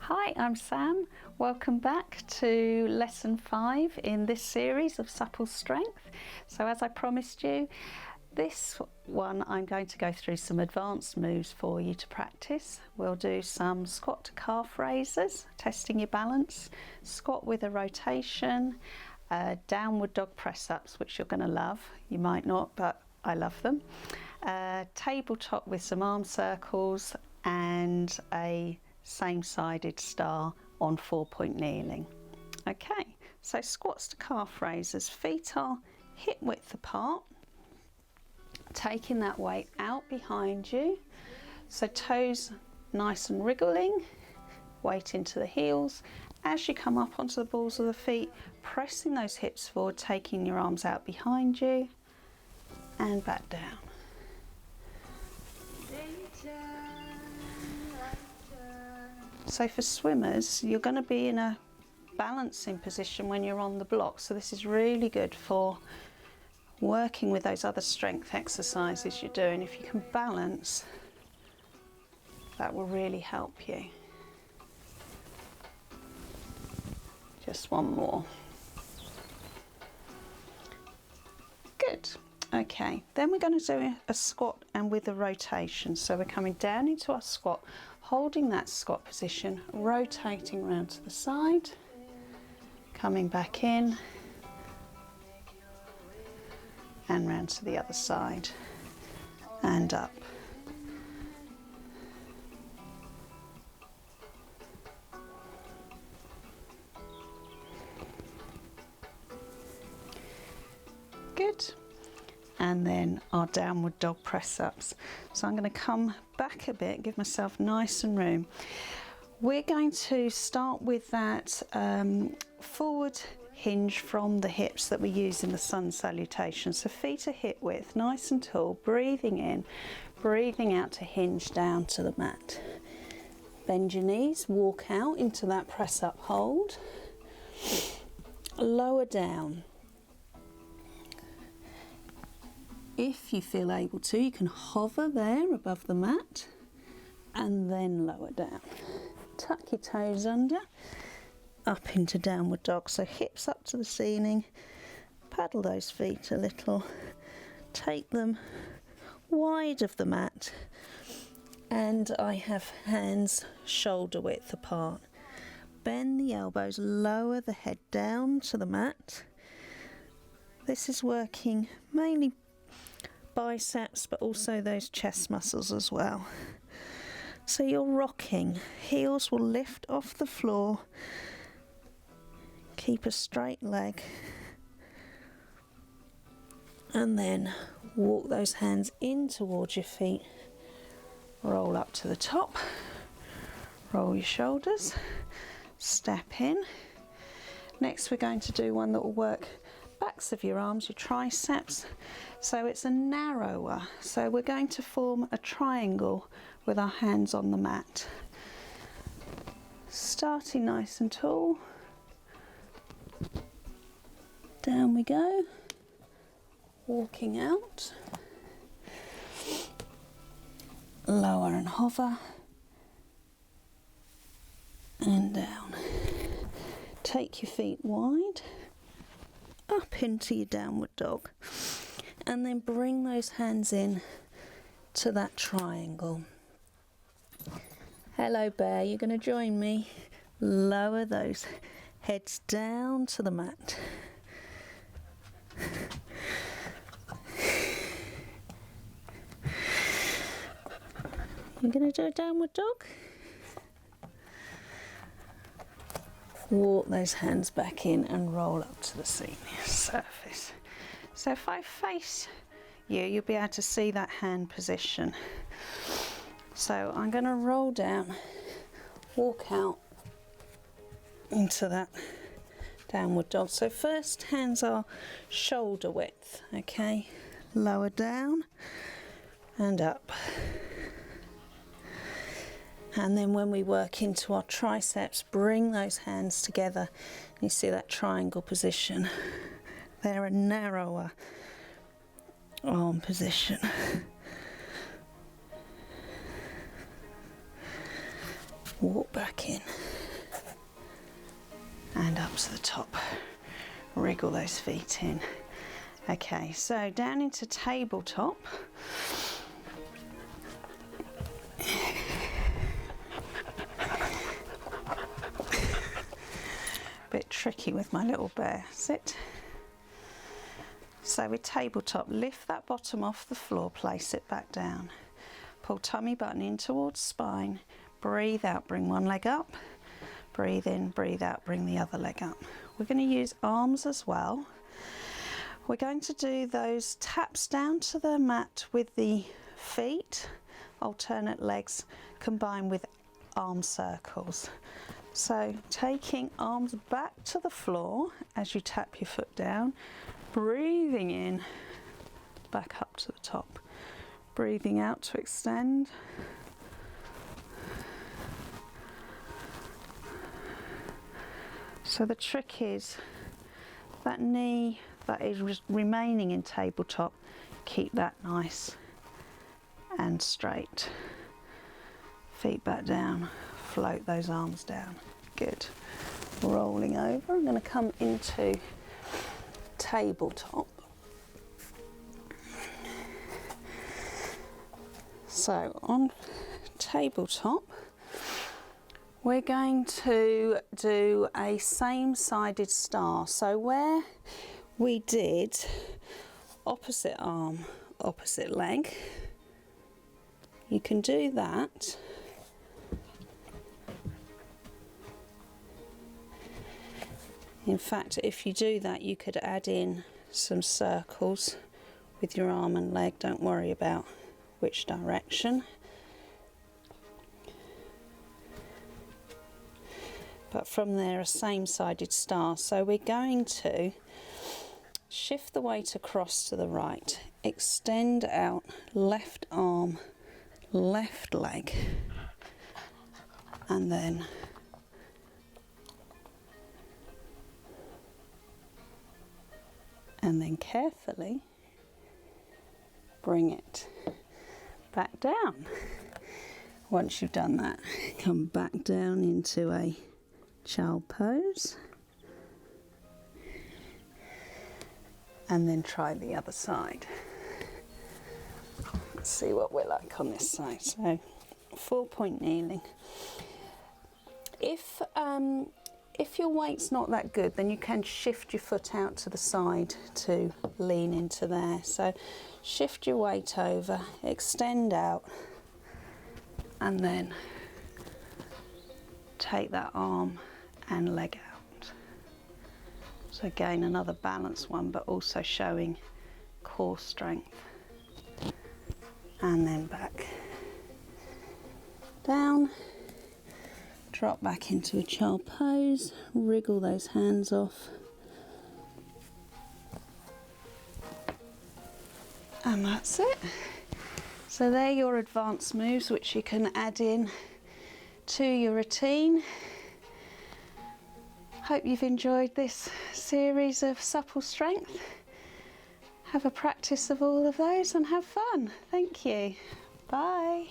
Hi, I'm Sam. Welcome back to lesson 5 in this series of Supple Strength. So as I promised you, this one I'm going to go through some advanced moves for you to practice. We'll do some squat to calf raises, testing your balance, squat with a rotation, downward dog press-ups, which you're going to love. You might not, but I love them. Tabletop with some arm circles and a same-sided star on 4-point kneeling. Okay, so squats to calf raises. Feet are hip width apart, taking that weight out behind you, so toes nice and wriggling, weight into the heels. As you come up onto the balls of the feet, pressing those hips forward, taking your arms out behind you and back down. So for swimmers, you're going to be in a balancing position when you're on the block, so this is really good for working with those other strength exercises you're doing. If you can balance, that will really help you. Just one more. Good. Okay, then we're going to do a squat and with a rotation. So we're coming down into our squat, holding that squat position, rotating round to the side, coming back in and round to the other side and up. Good. And then our downward dog press ups. So I'm going to come back a bit, give myself nice and room. We're going to start with that forward hinge from the hips that we use in the sun salutation. So feet are hip width, nice and tall, breathing in, breathing out to hinge down to the mat. Bend your knees, walk out into that press up hold, lower down. If you feel able to, you can hover there above the mat and then lower down. Tuck your toes under, up into downward dog. So hips up to the ceiling, paddle those feet a little, take them wide of the mat, and I have hands shoulder width apart. Bend the elbows, lower the head down to the mat. This is working mainly biceps, but also those chest muscles as well. So you're rocking, heels will lift off the floor, keep a straight leg, and then walk those hands in towards your feet, roll up to the top, roll your shoulders, step in. Next we're going to do one that will work backs of your arms, your triceps. So it's a narrower, so we're going to form a triangle with our hands on the mat. Starting nice and tall, down we go, walking out, lower and hover, and down. Take your feet wide, up into your downward dog, and then bring those hands in to that triangle. Hello bear, you're going to join me. Lower those heads down to the mat. You're going to do a downward dog. Walk those hands back in and roll up to the ceiling surface. So if I face you, you'll be able to see that hand position. So I'm going to roll down, walk out into that downward dog. So first, hands are shoulder width, okay? Lower down and up. And then when we work into our triceps, bring those hands together. You see that triangle position. They're a narrower arm position. Walk back in. and up to the top. Wriggle those feet in. Okay, so down into tabletop. Bit tricky with my little bear. Sit. So with tabletop, lift that bottom off the floor, place it back down. Pull tummy button in towards spine. Breathe out, bring one leg up. Breathe in, breathe out, bring the other leg up. We're going to use arms as well. We're going to do those taps down to the mat with the feet, alternate legs, combined with arm circles. So taking arms back to the floor as you tap your foot down, breathing in, back up to the top. Breathing out to extend. So the trick is that knee that is remaining in tabletop, keep that nice and straight. Feet back down, float those arms down. Good. Rolling over, I'm going to come into tabletop. So on tabletop, we're going to do a same-sided star. So where we did opposite arm, opposite leg, you can do that. In fact, if you do that, you could add in some circles with your arm and leg. Don't worry about which direction. But from there, a same-sided star. So we're going to shift the weight across to the right, extend out, left arm, left leg, and then carefully bring it back down. Once you've done that, come back down into a child pose, and then try the other side. Let's see what we're like on this side. So 4-point kneeling. If your weight's not that good, then you can shift your foot out to the side to lean into there. So shift your weight over, extend out, and then take that arm and leg out. So again, another balanced one, but also showing core strength. And then back down, drop back into a child pose, wriggle those hands off, and that's it. So they're your advanced moves which you can add in to your routine. Hope you've enjoyed this series of supple strength. Have a practice of all of those and have fun. Thank you. Bye.